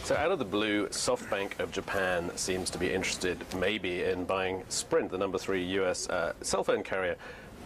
So out of the blue, SoftBank of Japan seems to be interested maybe in buying Sprint, the number 3 US cell phone carrier.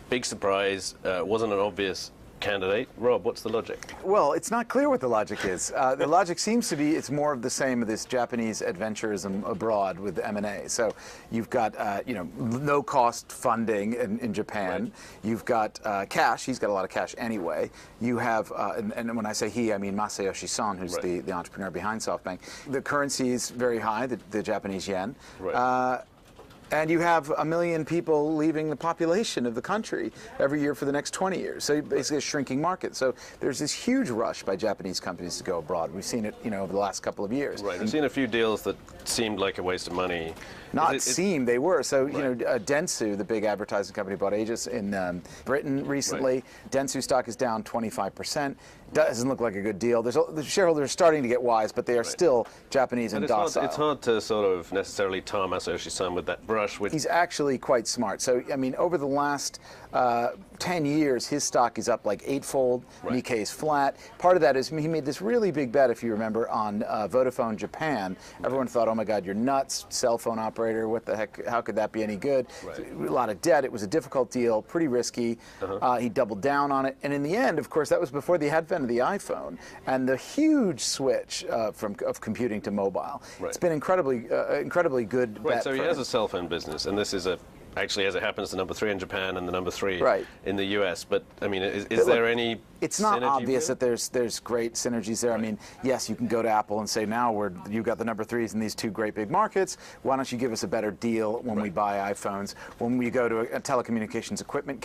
Big surprise, wasn't an obvious candidate. Rob, what's the logic? Well, it's not clear what the logic is. The logic seems to be it's more of the same of this Japanese adventurism abroad with M&A. So you've got no-cost funding in Japan. Right. You've got cash. He's got a lot of cash anyway. You have, and when I say he, I mean Masayoshi Son, who's right. the entrepreneur behind SoftBank. The currency is very high, the Japanese yen. Right. And you have 1 million people leaving the population of the country every year for the next 20 years. So basically a shrinking market. So there's this huge rush by Japanese companies to go abroad. We've seen it, over the last couple of years. Right. We've seen a few deals that seemed like a waste of money. They were. So, right. Dentsu, the big advertising company, bought Aegis in Britain recently. Right. Dentsu stock is down 25%. Doesn't look like a good deal. The shareholders are starting to get wise, but they are still Japanese and docile. It's hard to sort of necessarily tar Masayoshi Son with that brush. He's actually quite smart. So, I mean, over the last 10 years, his stock is up like 8-fold. Right. Nikkei is flat. Part of that is he made this really big bet, if you remember, on Vodafone Japan. Everyone thought, oh my God, you're nuts, cell phone operator. What the heck? How could that be any good? Right. A lot of debt. It was a difficult deal, pretty risky. He doubled down on it. And in the end, of course, that was before the advent of the iPhone and the huge switch of computing to mobile. Right. It's been incredibly good bet So he for has him. a cell phone business, and this is actually, as it happens, the number 3 in Japan and the number 3 right. in the US. But I mean, is there any? It's not obvious there? that there's great synergies there. Right. I mean, yes, you can go to Apple and say, now you've got the number 3s in these 2 great big markets. Why don't you give us a better deal when we buy iPhones? When we go to a telecommunications equipment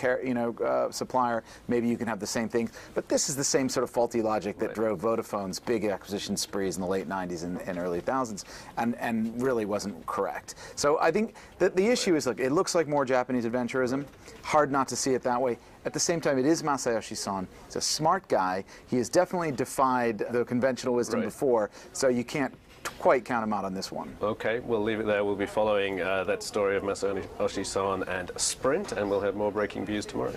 supplier, maybe you can have the same thing. But this is the same sort of faulty logic that drove Vodafone's big acquisition sprees in the late 90s and early 2000s, and really wasn't correct. So I think that the issue is, look, it looks like more Japanese adventurism. Hard not to see it that way. At the same time, it is Masayoshi Son. He's a smart guy. He has definitely defied the conventional wisdom before, so you can't quite count him out on this one. Okay, we'll leave it there. We'll be following that story of Masayoshi Son and Sprint, and we'll have more breaking views tomorrow.